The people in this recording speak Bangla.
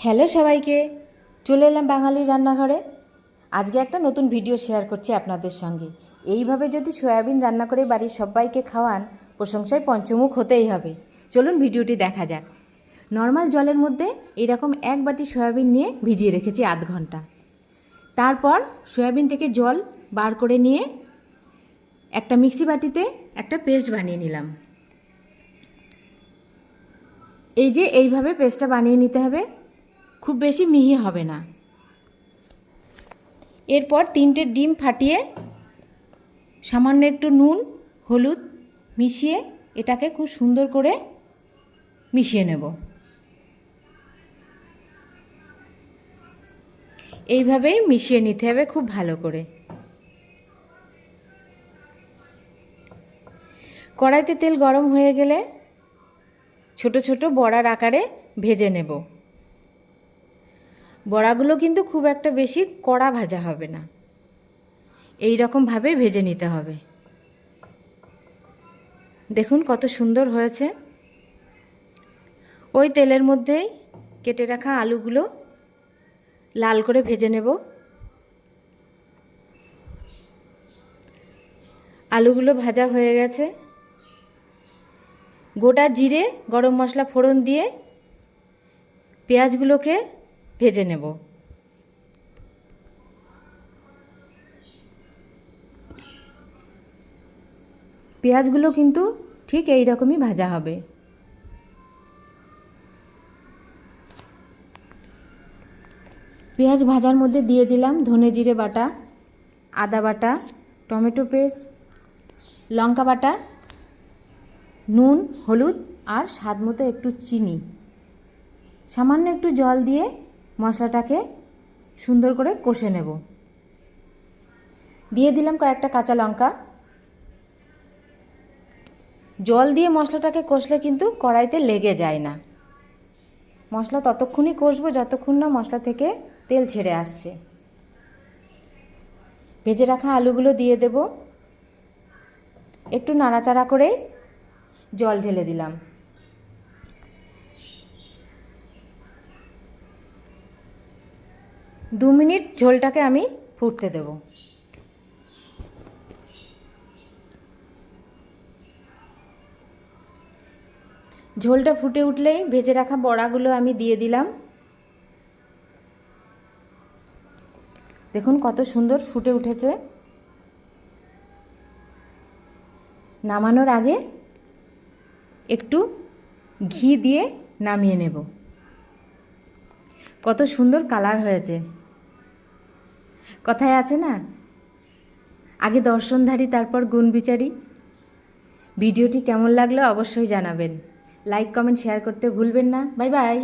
হ্যালো সবাইকে, চলে এলাম বাঙালির রান্নাঘরে। আজকে একটা নতুন ভিডিও শেয়ার করছি আপনাদের সঙ্গে। এইভাবে যদি সয়াবিন রান্না করে বাড়ির সবাইকে খাওয়ান, প্রশংসায় পঞ্চমুখ হতেই হবে। চলুন ভিডিওটি দেখা যাক। নর্মাল জলের মধ্যে এইরকম এক বাটি সয়াবিন নিয়ে ভিজিয়ে রেখেছি আধ ঘন্টা। তারপর সয়াবিন থেকে জল বার করে নিয়ে একটা মিক্সি বাটিতে একটা পেস্ট বানিয়ে নিলাম। এই যে এইভাবে পেস্টটা বানিয়ে নিতে হবে, খুব বেশি মিহি হবে না। এরপর 3টে ডিম ফাটিয়ে সামান্য একটু নুন হলুদ মিশিয়ে এটাকে খুব সুন্দর করে মিশিয়ে নেব। এইভাবেই মিশিয়ে নিতে হবে খুব ভালো করে। কড়াইতে তেল গরম হয়ে গেলে ছোট ছোট বড়ার আকারে ভেজে নেব। বড়াগুলো কিন্তু খুব একটা বেশি কড়া ভাজা হবে না, এই রকমভাবে ভেজে নিতে হবে। দেখুন কত সুন্দর হয়েছে। ওই তেলের মধ্যেই কেটে রাখা আলুগুলো লাল করে ভেজে নেব। আলুগুলো ভাজা হয়ে গেছে। গোটা জিরে গরম মশলা ফোড়ন দিয়ে পেঁয়াজগুলোকে ভেজে নেব। পেঁয়াজগুলো কিন্তু ঠিক এই রকমই ভাজা হবে। পেঁয়াজ ভাজার মধ্যে দিয়ে দিলাম ধনে জিরে বাটা, আদা বাটা, টমেটো পেস্ট, লঙ্কা বাটা, নুন হলুদ আর স্বাদ মতো একটু চিনি, সামান্য একটু জল দিয়ে মশলাটাকে সুন্দর করে কষে নেব। দিয়ে দিলাম কয়েকটা কাঁচা লঙ্কা। জল দিয়ে মশলাটাকে কষলে কিন্তু কড়াইতে লেগে যায় না। মশলা ততক্ষণই কষবো যতক্ষণ না মশলা থেকে তেল ছেড়ে আসছে। ভেজে রাখা আলুগুলো দিয়ে দেব। একটু নাড়াচাড়া করে জল ঢেলে দিলাম। দু মিনিট ঝোলটাকে আমি ফুটতে দেব। ঝোলটা ফুটে উঠলেই ভেজে রাখা বড়াগুলো আমি দিয়ে দিলাম। দেখুন কত সুন্দর ফুটে উঠেছে। নামানোর আগে একটু ঘি দিয়ে নামিয়ে নেব। কত সুন্দর কালার হয়েছে। কথায় আছে না, আগে দর্শনধারী তারপর গুণ বিচারি। ভিডিওটি কেমন লাগলো অবশ্যই জানাবেন। লাইক কমেন্ট শেয়ার করতে ভুলবেন না। Bye bye.